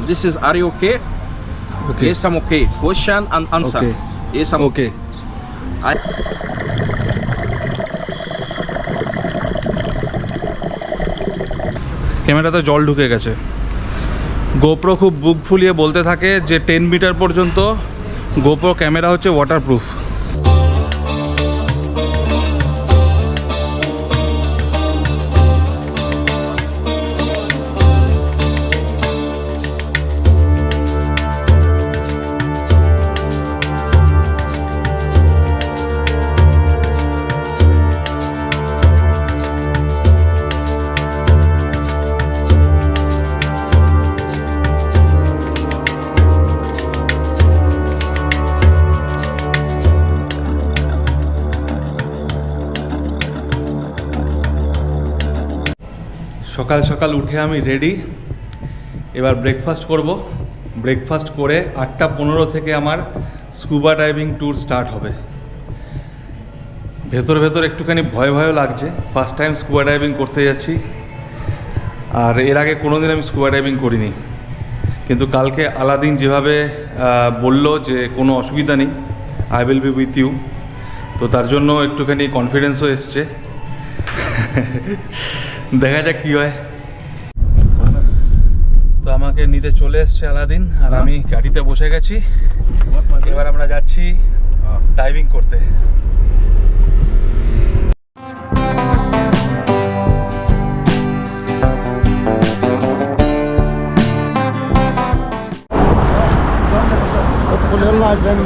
This is are you okay? Okay. Yes, I'm okay. Question and answer. Okay. Yes, I'm Okay. ক্যামেরাতে জল ঢুকে গেছে। GoPro খুব বুক ফুলিয়ে বলতে থাকে যে 10 মিটার পর্যন্ত গোপ্রো ক্যামেরা হচ্ছে ওয়াটারপ্রুফ। সকাল সকাল উঠে আমি রেডি, এবার ব্রেকফাস্ট করব। ব্রেকফাস্ট করে 8:15 থেকে আমার স্কুবা ডাইভিং ট্যুর স্টার্ট হবে। ভেতর একটুখানি ভয় লাগছে, ফার্স্ট টাইম স্কুবা ডাইভিং করতে যাচ্ছি, আর এর আগে কোনোদিন আমি স্কুবা ডাইভিং করিনি। কিন্তু কালকে আলাদিন যেভাবে বলল যে কোনো অসুবিধা নেই, I will be with you, তো তার জন্য একটুখানি কনফিডেন্সও এসছে। দেখা যাক কী হয়। তো আমাকে নিতে চলে এসছে আলাদিন, আর আমি গাড়িতে বসে গেছি। এবার আমরা যাচ্ছি ডাইভিং করতে। ادخل يلا عشان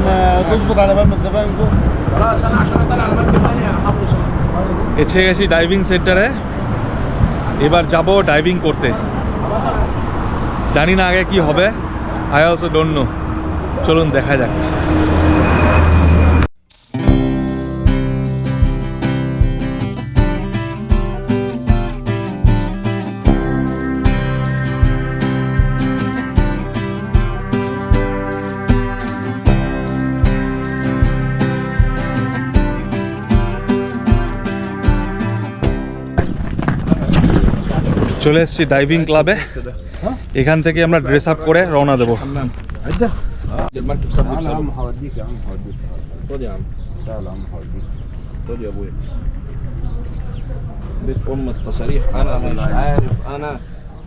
تظبط على بال ما الزبائن جم. خلاص انا عشان اطلع المركب ثانيه احافظ. এসে গেছি ডাইভিং সেন্টারে, এবার যাব ডাইভিং করতে। জানি না আগে কি হবে, আই অলসো ডোন্ট নো। চলুন দেখা যাক। চলে এসেছি ডাইভিং ক্লাবে, এখান থেকে আমরা ড্রেস আপ করে রওনা দেবো। المركب صار يا عم هوديك يا عم هوديك. خد يا عم تعال يا عم هوديك. خد يا ابويا. بيت ام التصاريح انا مش عارف انا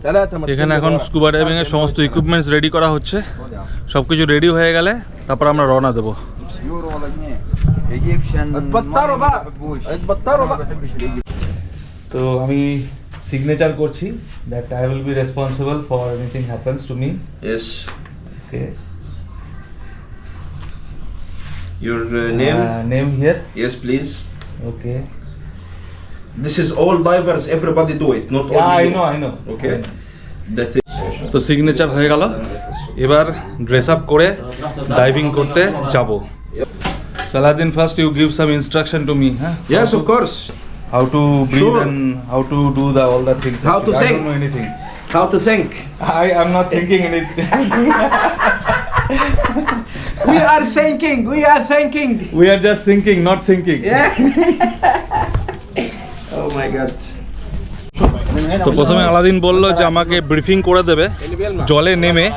ثلاثه مسكين। এখানে এখন স্কুবা ডাইভিং এর সমস্ত ইকুইপমেন্টস রেডি করা হচ্ছে, সবকিছু রেডি হয়ে গেলে তারপর আমরা রওনা দেবো। يورو ولا جنيه ايجيبشن. اتبطروا بقى اتبطروا بقى. তো আমি সিগনেচার করছি that I will be responsible for anything happens to me. Yes. Okay, Your name? Name here. Yes, please. Okay. This is all divers. Everybody do it, not Yeah, only I you. know, I know. Okay. That is. তো signature হয়ে গেল, এবার dress up করে diving করতে যাব। Saladin, first you give some instruction to me, হ্যাঁ? Yes, of course. How to breathe Sure. and how to do all the things. How to I think. don't know anything. How to think. I am not thinking anything. We are thinking. We are thinking. We are just thinking, not thinking. Yeah. Oh my God. তো প্রথমে Aladdin বললো যে আমাকে briefing করে দেবে জলে নেমে।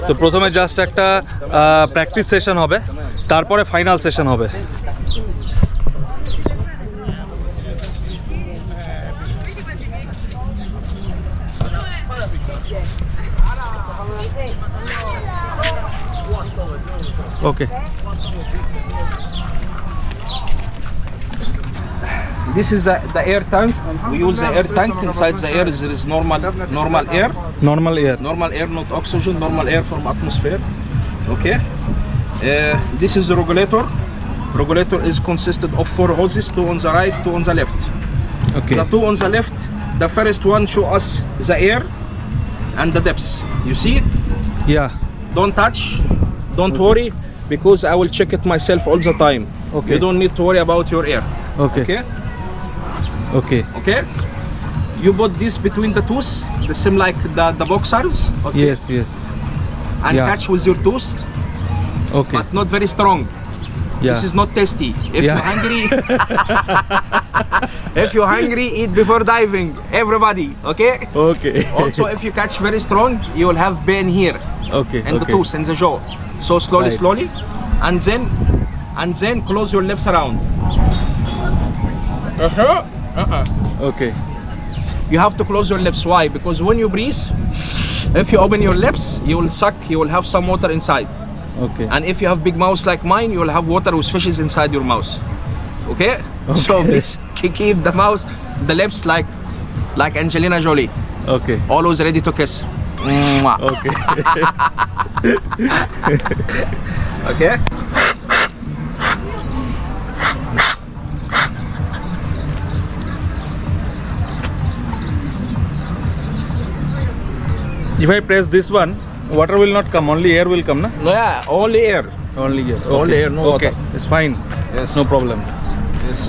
তো প্রথমে জাস্ট একটা প্র্যাকটিস সেশন হবে, তারপরে ফাইনাল সেশন হবে। ওকে, This is the air tank. We use the air tank. Inside the air there is normal air. Normal air. Normal air, not oxygen. Normal air from atmosphere. Okay. This is the regulator. Regulator is consisted of 4 hoses, 2 on the right, 2 on the left. Okay, The 2 on the left, the first one show us the air and the depths. You see it? Yeah, Don't touch. Don't worry, because I will check it myself all the time. Okay. You don't need to worry about your air. Okay Okay. Okay, Okay. You put this between the toes, the same like the boxers. Okay. Yes yes, And Yeah. catch with your toes, okay, but not very strong. Yeah. This is not tasty. If Yeah. you're hungry, If you're hungry, eat before diving. Everybody, okay? Okay. Also, if you catch very strong, you will have pain here Okay. in the Okay. tooth, in the jaw. So slowly, Right. slowly, and then close your lips around. Okay. You have to close your lips. Why? Because when you breathe, if you open your lips, you will suck. You will have some water inside. Okay. And if you have big mouth like mine, you will have water with fishes inside your mouth. Okay? So please keep the mouth, the lips like Angelina Jolie, Okay. always ready to kiss. Mwah. Okay. Okay? If I press this one, water will not come. Only air will come, na? Yeah, only air. Only air. Only air, no Okay. water. It's fine. Yes. No problem. Yes.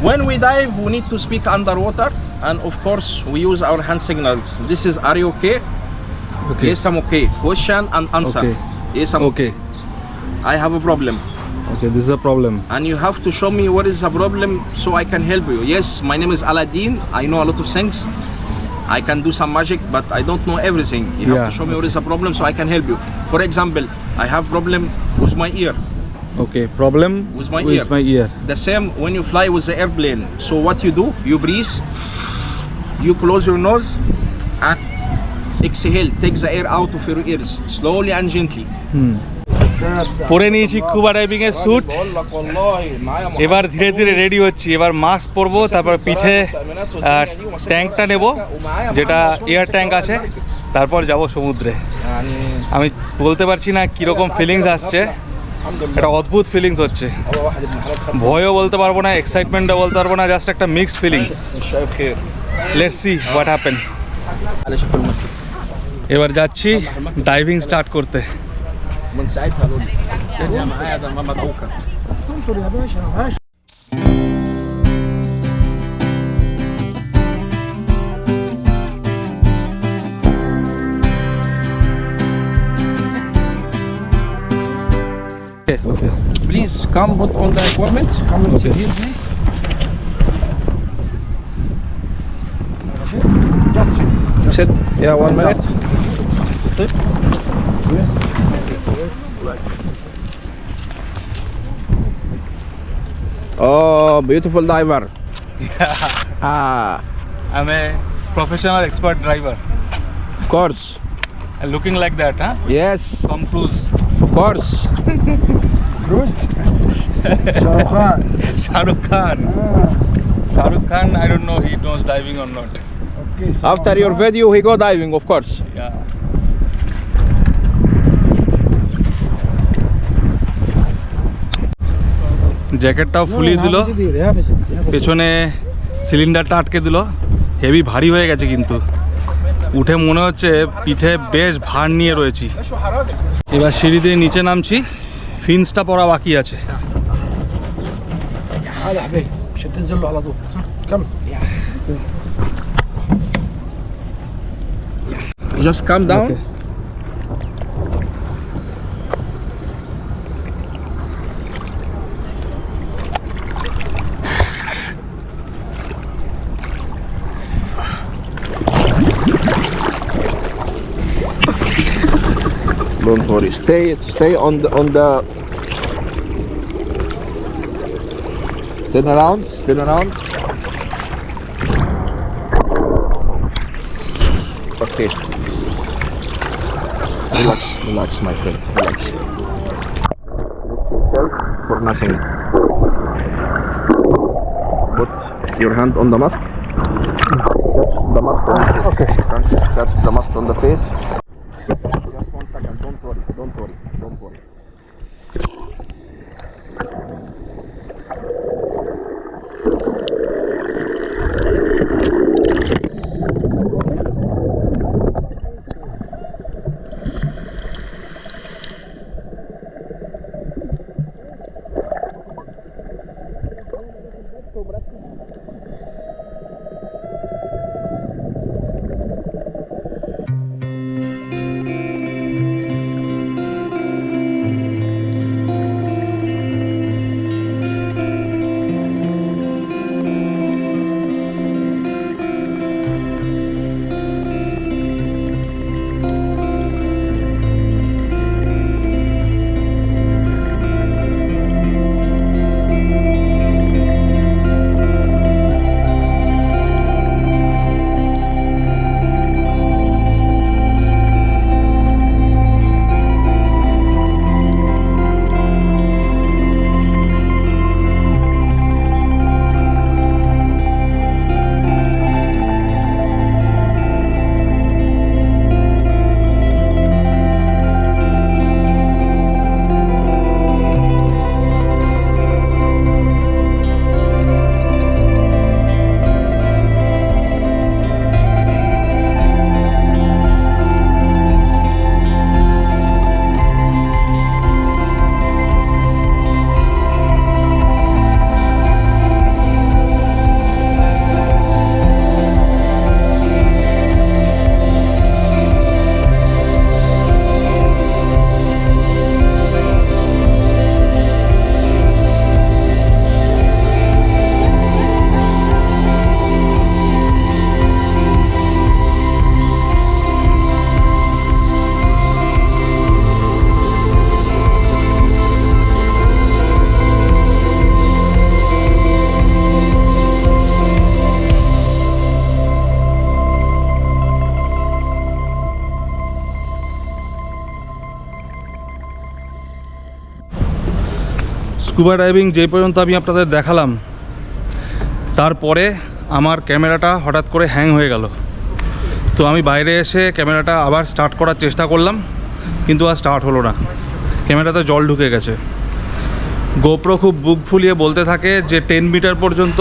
When we dive, we need to speak underwater, and of course, we use our hand signals. This is, are you okay? Okay. Yes, I'm okay. Question and answer. Okay. Yes, I'm Okay. I have a problem. Okay. This is a problem. And you have to show me what is the problem so I can help you. Yes, my name is Aladdin. I know a lot of things. I can do some magic, but I don't know everything. You have Yeah. to show me what is the problem so I can help you. For example, I have problem with my ear. Okay. Problem With my with ear. my ear. The same when you fly with the airplane. So what you do, you breathe, you close your nose and exhale. Take the air out of your ears, slowly and gently. পরে নিয়েছি scuba diving এর sweet এবার ধীরে ধীরে ready হচ্ছি এবার mask পরবো তারপর পিঠে ট্যাঙ্কটা নেব যেটা এয়ার ট্যাঙ্ক আছে তারপর যাব সমুদ্রে আমি বলতে পারছি না কীরকম ফিলিংস আসছে একটা অদ্ভুত ফিলিংস হচ্ছে ভয়ও বলতে পারবো না এক্সাইটমেন্টও বলতে পারবো না জাস্ট একটা mixed feelings let's see what happen এবার যাচ্ছি ডাইভিং স্টার্ট করতে من ساعتها لون يا معايا ده ما مدعوكه انطر يا باشا ماشي Okay. Please come put on the equipment. Come and sit here, please. Just sit. Yeah, 1 minute. Yes. Oh, beautiful diver. Ah, I'm a professional expert driver. of course. And looking like that, huh? Yes, Tom Cruise. of course. Cruise. Shahrukh Khan. Shahrukh Khan. Shahrukh Khan, I don't know he knows diving or not. Okay. After your video, he go diving, of course. Yeah. জ্যাকেটটাও ফুলিয়ে দিল পেছনে সিলিন্ডারটা আটকে দিল heavy ভারী হয়ে গেছে কিন্তু উঠে মনে হচ্ছে পিঠে বেশ ভার নিয়ে রয়েছি এবার সিঁড়ি দিয়ে নিচে নামছি ফিন্সটা পরা বাকি আছে هذا حبيبي مش هتنزل له على طول كمل Just calm down. Okay. Don't worry. Stay on the. Spin around. Spin around. Okay. Relax, relax, my friend. Relax. Yourself for nothing. Put your hand on the mask. Touch the mask on the face. Okay. Touch the mask on the face. Just 1 second. Don't worry. Don't worry. Don't worry. Scuba diving যে পর্যন্ত আমি আপনাদের দেখালাম, তারপরে আমার ক্যামেরাটা হঠাৎ করে হ্যাং হয়ে গেল। তো আমি বাইরে এসে ক্যামেরাটা আবার স্টার্ট করার চেষ্টা করলাম, কিন্তু আর স্টার্ট হলো না, ক্যামেরাতে জল ঢুকে গেছে। গোপ্রো খুব বুক ফুলিয়ে বলতে থাকে যে 10 মিটার পর্যন্ত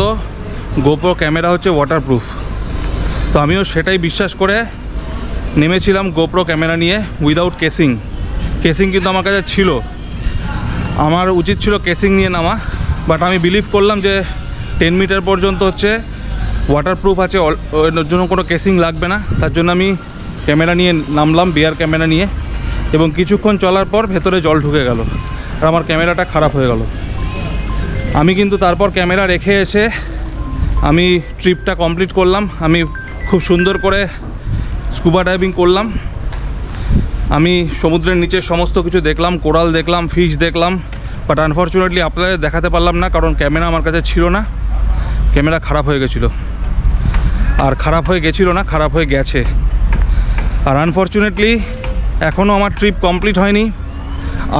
গোপ্রো ক্যামেরা হচ্ছে ওয়াটারপ্রুফ। তো আমিও সেটাই বিশ্বাস করে নেমেছিলাম গোপ্রো ক্যামেরা নিয়ে উইদাউট কেসিং। কেসিং কিন্তু আমার কাছে ছিল, আমার উচিত ছিল কেসিং নিয়ে নামা, বাট আমি বিলিভ করলাম যে 10 মিটার পর্যন্ত হচ্ছে ওয়াটারপ্রুফ আছে, ওর জন্য কোনো কেসিং লাগবে না। তার জন্য আমি ক্যামেরা নিয়ে নামলাম, বিয়ার ক্যামেরা নিয়ে, এবং কিছুক্ষণ চলার পর ভেতরে জল ঢুকে গেল আর আমার ক্যামেরাটা খারাপ হয়ে গেল। আমি কিন্তু তারপর ক্যামেরা রেখে এসে আমি ট্রিপটা কমপ্লিট করলাম। আমি খুব সুন্দর করে স্কুবা ডাইভিং করলাম, আমি সমুদ্রের নিচে সমস্ত কিছু দেখলাম, কোরাল দেখলাম, ফিশ দেখলাম, বাট আনফর্চুনেটলি আপনাদের দেখাতে পারলাম না, কারণ ক্যামেরা আমার কাছে ছিল না। ক্যামেরা খারাপ হয়ে গেছিলো, আর খারাপ হয়ে গেছিলো না, খারাপ হয়ে গেছে। আর আনফর্চুনেটলি এখনও আমার ট্রিপ কমপ্লিট হয়নি,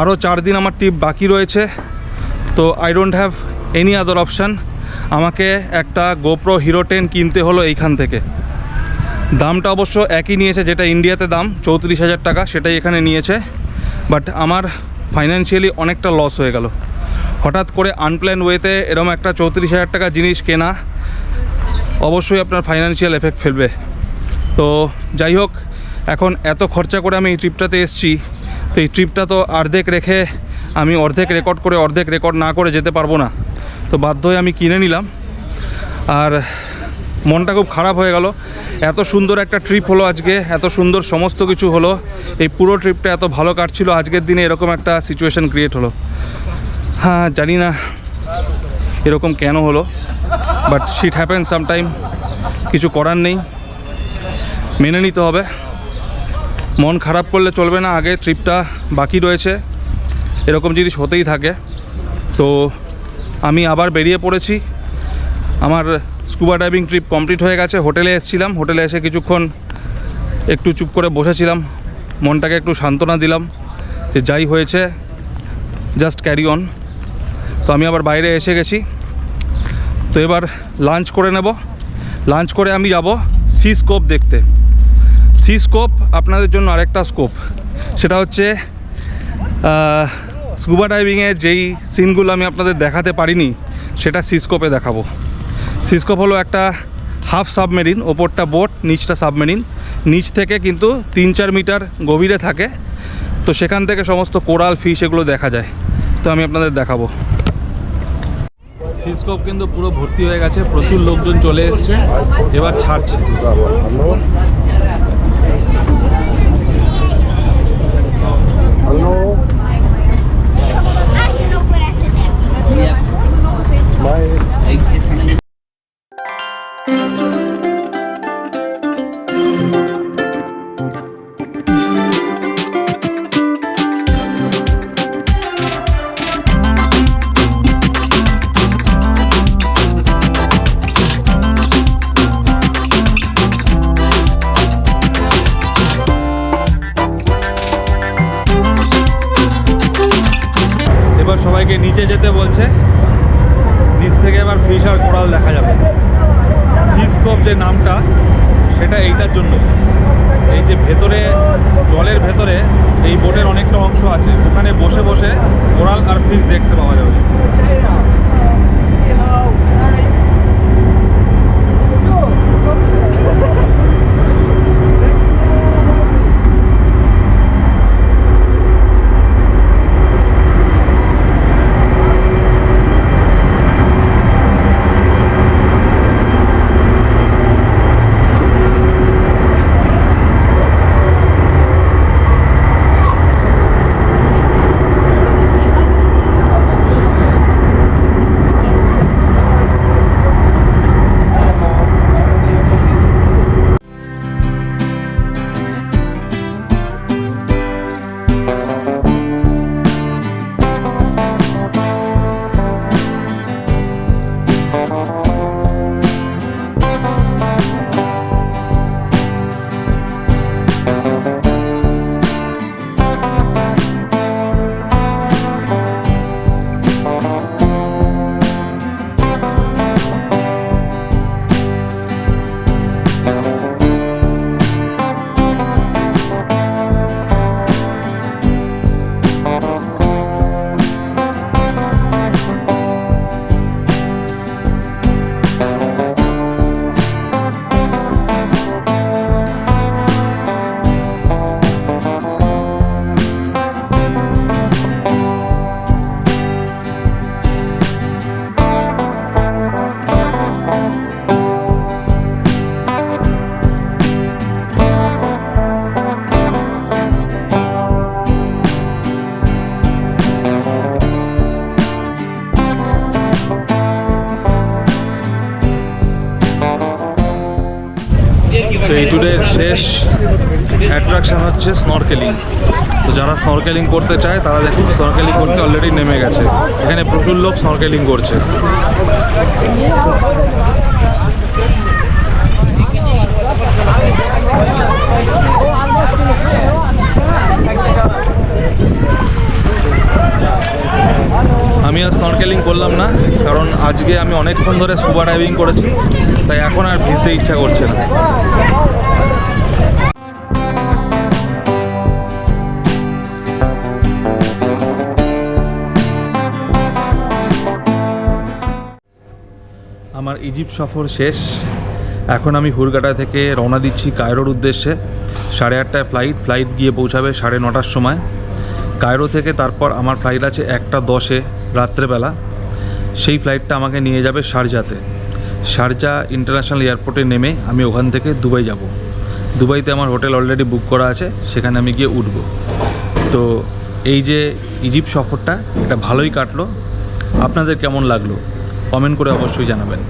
আরও 4 দিন আমার ট্রিপ বাকি রয়েছে। তো I don't have any other option. আমাকে একটা গোপ্রো হিরো 10 কিনতে হলো এইখান থেকে। দামটা অবশ্য একই নিয়েছে, যেটা ইন্ডিয়াতে দাম 34,000 টাকা, সেটাই এখানে নিয়েছে। বাট আমার ফাইন্যান্সিয়ালি অনেকটা লস হয়ে গেল। হঠাৎ করে আনপ্ল্যান ওয়েতে এরকম একটা 34,000 টাকা জিনিস কেনা অবশ্যই আপনার ফাইন্যান্সিয়াল এফেক্ট ফেলবে। তো যাই হোক, এখন এত খরচা করে আমি এই ট্রিপটাতে এসেছি, তো এই ট্রিপটা তো অর্ধেক রেখে আমি অর্ধেক রেকর্ড করে অর্ধেক রেকর্ড না করে যেতে পারবো না। তো বাধ্য হয়ে আমি কিনে নিলাম, আর মনটা খুব খারাপ হয়ে গেল। এত সুন্দর একটা ট্রিপ হলো আজকে, এত সুন্দর সমস্ত কিছু হলো, এই পুরো ট্রিপটা এত ভালো কাটছিল, আজকের দিনে এরকম একটা সিচুয়েশান ক্রিয়েট হলো। হ্যাঁ, জানি না এরকম কেন হলো, বাট শিট হ্যাপেন সামটাইম, কিছু করার নেই, মেনে নিতে হবে। মন খারাপ করলে চলবে না, আগে ট্রিপটা বাকি রয়েছে, এরকম জিনিস হতেই থাকে। তো আমি আবার বেরিয়ে পড়েছি, আমার স্কুবা ডাইভিং ট্রিপ কমপ্লিট হয়ে গেছে। হোটেলে এসেছিলাম, হোটেলে এসে কিছুক্ষণ একটু চুপ করে বসেছিলাম, মনটাকে একটু সান্ত্বনা দিলাম যে যাই হয়েছে জাস্ট ক্যারি অন। তো আমি আবার বাইরে এসে গেছি, তো এবার লাঞ্চ করে নেব। লাঞ্চ করে আমি যাব সিস্কোপ দেখতে। সিস্কোপ আপনাদের জন্য আরেকটা স্কোপ, সেটা হচ্ছে স্কুবা ডাইভিংয়ের যেই সিনগুলো আমি আপনাদের দেখাতে পারিনি, সেটা সিস্কোপে দেখাবো। সিস্কোপ হলো একটা হাফ সাবমেরিন, ওপরটা বোট, নিচটা সাবমেরিন। নিচ থেকে কিন্তু 3-4 মিটার গভীরে থাকে, তো সেখান থেকে সমস্ত কোরাল, ফিশ এগুলো দেখা যায়। তো আমি আপনাদের দেখাবো। সিস্কোপ কিন্তু পুরো ভর্তি হয়ে গেছে, প্রচুর লোকজন চলে এসছে, এবার ছাড়ছে। এবার সবাইকে নিচে যেতে বলছে, নিচ থেকে এবার ফিশ আর কোরাল দেখা যাবে। সিস্কোপ যে নামটা, সেটা এইটার জন্য, এই যে ভেতরে জলের ভেতরে এই বোটের অনেকটা অংশ আছে, ওখানে বসে বসে কোরাল আর ফিশ দেখতে পাওয়া যাবে। এই ট্যুরের শেষ অ্যাট্রাকশন হচ্ছে স্নরকেলিং। তো যারা স্নরকেলিং করতে চায় তারা দেখুন স্নরকেলিং করতে অলরেডি নেমে গেছে। এখানে প্রচুর লোক স্নরকেলিং করছে। আমি আর স্নরকেলিং করলাম না, কারণ আজকে আমি অনেকক্ষণ ধরে স্কুবা ডাইভিং করেছি, তাই এখন আর ভিজতে ইচ্ছা করছে না। আমার ইজিপ্ট সফর শেষ। এখন আমি হুরগাডা থেকে রওনা দিচ্ছি কায়রোর উদ্দেশ্যে। 8:30টায় ফ্লাইট গিয়ে পৌঁছাবে 9:30টার সময় কায়রো থেকে। তারপর আমার ফ্লাইট আছে 1:10 রাত্রেবেলা। সেই ফ্লাইটটা আমাকে নিয়ে যাবে শারজাতে। শারজা ইন্টারন্যাশনাল এয়ারপোর্টে নেমে আমি ওখান থেকে দুবাই যাব। দুবাইতে আমার হোটেল অলরেডি বুক করা আছে, সেখানে আমি গিয়ে উঠব। তো এই যে ইজিপ্ট সফরটা, এটা ভালোই কাটলো। আপনাদের কেমন লাগলো কমেন্ট করে অবশ্যই জানাবেন।